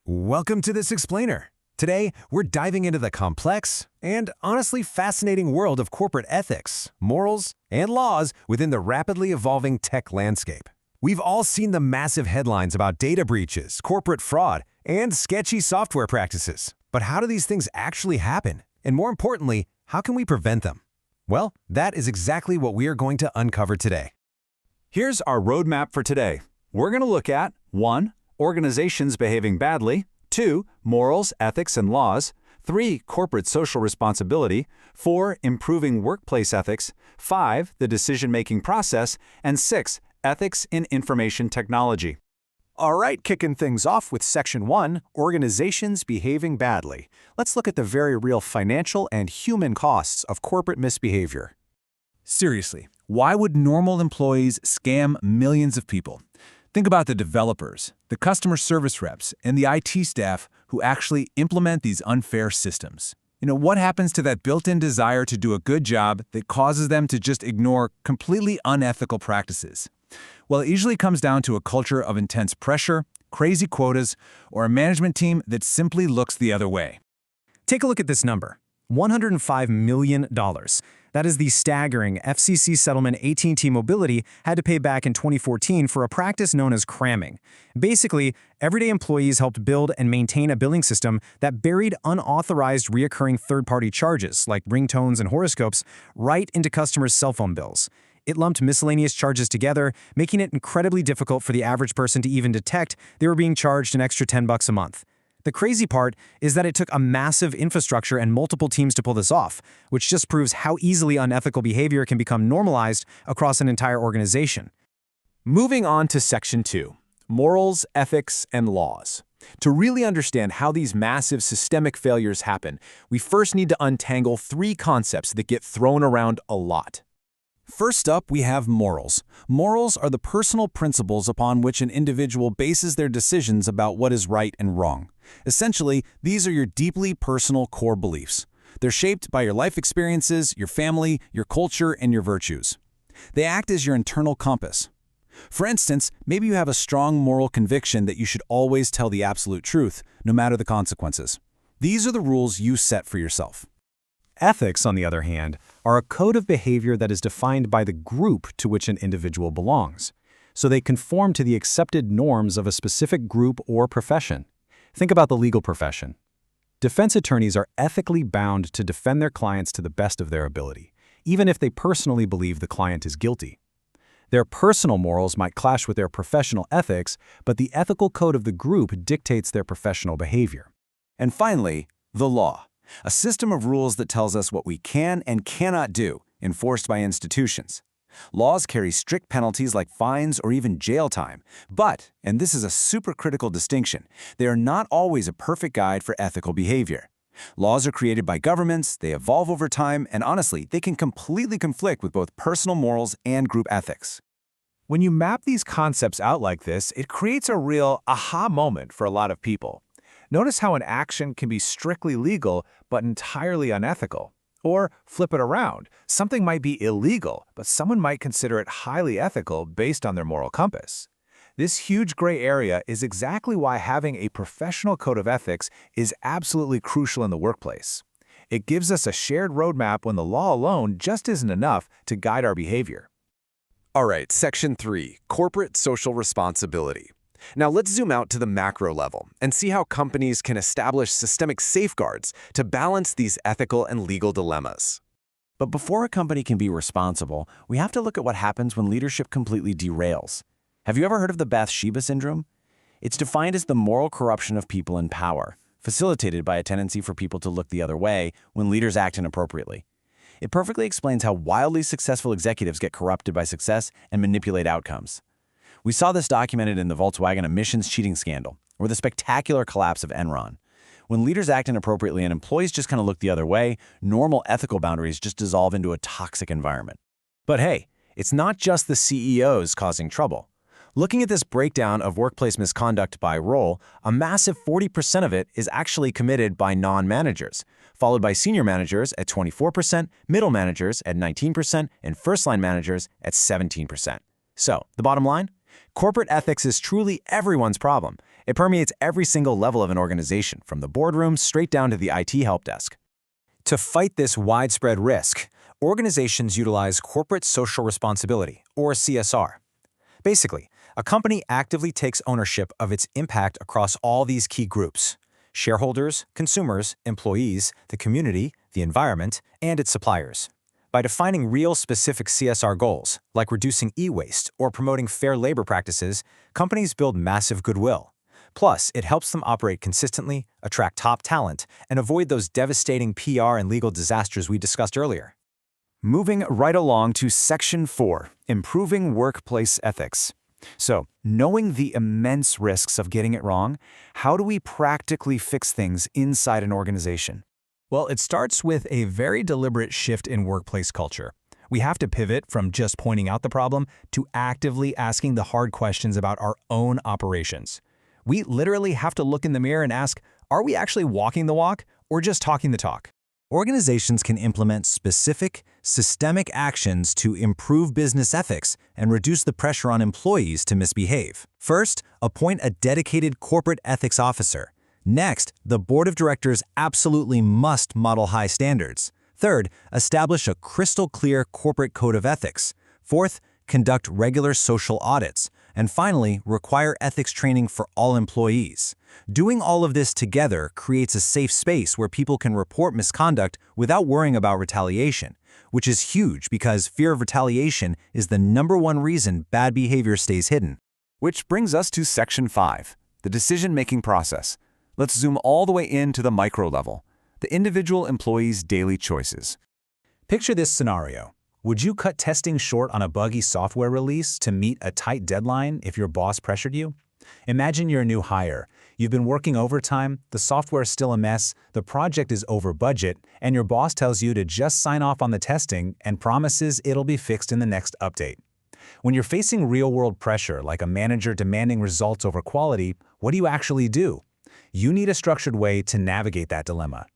Welcome to This Explainer. Today, we're diving into the complex and honestly fascinating world of corporate ethics, morals, and laws within the rapidly evolving tech landscape. We've all seen the massive headlines about data breaches, corporate fraud, and sketchy software practices. But how do these things actually happen? And more importantly, how can we prevent them? Well, that is exactly what we are going to uncover today. Here's our roadmap for today. We're going to look at 1. Organizations behaving badly, 2. Morals, ethics, and laws, 3. Corporate social responsibility, 4. Improving workplace ethics, 5. The decision-making process, and 6. Ethics in information technology. All right, kicking things off with Section 1, Organizations Behaving Badly. Let's look at the very real financial and human costs of corporate misbehavior. Seriously, why would normal employees scam millions of people? Think about the developers, the customer service reps, and the IT staff who actually implement these unfair systems. What happens to that built-in desire to do a good job that causes them to just ignore completely unethical practices? Well, it usually comes down to a culture of intense pressure, crazy quotas, or a management team that simply looks the other way. Take a look at this number, $105 million. That is the staggering FCC settlement AT&T Mobility had to pay back in 2014 for a practice known as cramming. Basically, everyday employees helped build and maintain a billing system that buried unauthorized reoccurring third-party charges, like ringtones and horoscopes, right into customers' cell phone bills. It lumped miscellaneous charges together, making it incredibly difficult for the average person to even detect they were being charged an extra $10 a month. The crazy part is that it took a massive infrastructure and multiple teams to pull this off, which just proves how easily unethical behavior can become normalized across an entire organization. Moving on to Section 2, Morals, Ethics, and Laws. To really understand how these massive systemic failures happen, we first need to untangle 3 concepts that get thrown around a lot. First up, we have morals. Morals are the personal principles upon which an individual bases their decisions about what is right and wrong. Essentially, these are your deeply personal core beliefs. They're shaped by your life experiences, your family, your culture, and your virtues. They act as your internal compass. For instance, maybe you have a strong moral conviction that you should always tell the absolute truth, no matter the consequences. These are the rules you set for yourself. Ethics, on the other hand, are a code of behavior that is defined by the group to which an individual belongs, so they conform to the accepted norms of a specific group or profession. Think about the legal profession. Defense attorneys are ethically bound to defend their clients to the best of their ability, even if they personally believe the client is guilty. Their personal morals might clash with their professional ethics, but the ethical code of the group dictates their professional behavior. And finally, the law. A system of rules that tells us what we can and cannot do, enforced by institutions. Laws carry strict penalties like fines or even jail time, but, and this is a super critical distinction, they are not always a perfect guide for ethical behavior. Laws are created by governments, they evolve over time, and honestly, they can completely conflict with both personal morals and group ethics. When you map these concepts out like this, it creates a real aha moment for a lot of people. Notice how an action can be strictly legal but entirely unethical. Or flip it around, something might be illegal, but someone might consider it highly ethical based on their moral compass. This huge gray area is exactly why having a professional code of ethics is absolutely crucial in the workplace. It gives us a shared roadmap when the law alone just isn't enough to guide our behavior. All right, Section 3, Corporate Social Responsibility. Now let's zoom out to the macro level and see how companies can establish systemic safeguards to balance these ethical and legal dilemmas. But before a company can be responsible, we have to look at what happens when leadership completely derails. Have you ever heard of the Bathsheba syndrome? It's defined as the moral corruption of people in power, facilitated by a tendency for people to look the other way when leaders act inappropriately. It perfectly explains how wildly successful executives get corrupted by success and manipulate outcomes. We saw this documented in the Volkswagen emissions cheating scandal, or the spectacular collapse of Enron. When leaders act inappropriately and employees just kind of look the other way, normal ethical boundaries just dissolve into a toxic environment. But hey, it's not just the CEOs causing trouble. Looking at this breakdown of workplace misconduct by role, a massive 40% of it is actually committed by non-managers, followed by senior managers at 24%, middle managers at 19%, and first-line managers at 17%. So, the bottom line? Corporate ethics is truly everyone's problem, It permeates every single level of an organization, from the boardroom straight down to the IT help desk. To fight this widespread risk, organizations utilize corporate social responsibility, or CSR. Basically, a company actively takes ownership of its impact across all these key groups: shareholders, consumers, employees, the community, the environment, and its suppliers. By defining real specific CSR goals, like reducing e-waste or promoting fair labor practices, companies build massive goodwill. Plus, it helps them operate consistently, attract top talent, and avoid those devastating PR and legal disasters we discussed earlier. Moving right along to Section 4, Improving Workplace Ethics. So, knowing the immense risks of getting it wrong, how do we practically fix things inside an organization? Well, it starts with a very deliberate shift in workplace culture. We have to pivot from just pointing out the problem to actively asking the hard questions about our own operations. We literally have to look in the mirror and ask, are we actually walking the walk or just talking the talk? Organizations can implement specific, systemic actions to improve business ethics and reduce the pressure on employees to misbehave. First, appoint a dedicated corporate ethics officer. Next, the board of directors absolutely must model high standards. Third, establish a crystal-clear corporate code of ethics. Fourth, conduct regular social audits. And finally, require ethics training for all employees. Doing all of this together creates a safe space where people can report misconduct without worrying about retaliation, which is huge because fear of retaliation is the #1 reason bad behavior stays hidden. Which brings us to Section 5, the decision-making process. Let's zoom all the way into the micro level, the individual employee's daily choices. Picture this scenario. Would you cut testing short on a buggy software release to meet a tight deadline if your boss pressured you? Imagine you're a new hire. You've been working overtime, the software is still a mess, the project is over budget, and your boss tells you to just sign off on the testing and promises it'll be fixed in the next update. When you're facing real-world pressure, like a manager demanding results over quality, what do you actually do? You need a structured way to navigate that dilemma.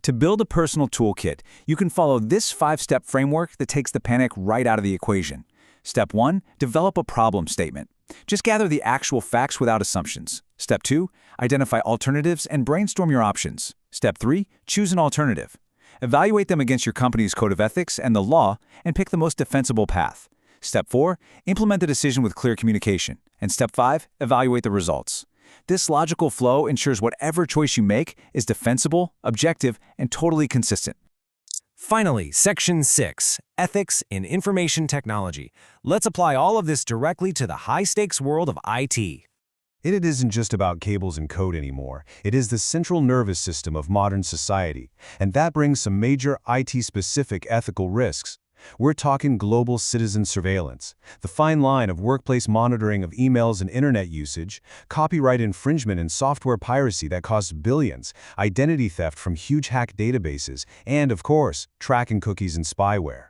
To build a personal toolkit, you can follow this 5-step framework that takes the panic right out of the equation. Step 1, develop a problem statement. Just gather the actual facts without assumptions. Step 2, identify alternatives and brainstorm your options. Step 3, choose an alternative. Evaluate them against your company's code of ethics and the law and pick the most defensible path. Step 4, implement the decision with clear communication. And Step 5, evaluate the results. This logical flow ensures whatever choice you make is defensible, objective, and totally consistent. Finally, Section 6, Ethics in Information Technology. Let's apply all of this directly to the high-stakes world of IT. It isn't just about cables and code anymore. It is the central nervous system of modern society, and that brings some major IT-specific ethical risks. We're talking global citizen surveillance, the fine line of workplace monitoring of emails and internet usage, copyright infringement and software piracy that costs billions, identity theft from huge hacked databases, and, of course, tracking cookies and spyware.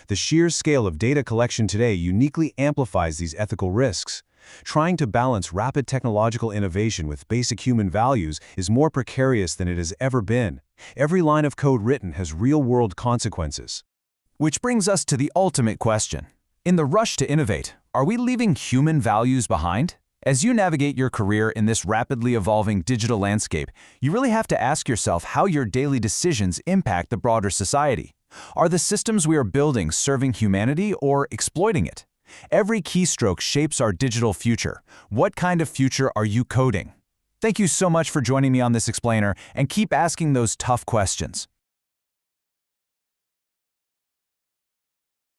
The sheer scale of data collection today uniquely amplifies these ethical risks. Trying to balance rapid technological innovation with basic human values is more precarious than it has ever been. Every line of code written has real-world consequences. Which brings us to the ultimate question. In the rush to innovate, are we leaving human values behind? As you navigate your career in this rapidly evolving digital landscape, you really have to ask yourself how your daily decisions impact the broader society. Are the systems we are building serving humanity or exploiting it? Every keystroke shapes our digital future. What kind of future are you coding? Thank you so much for joining me on this explainer, and keep asking those tough questions.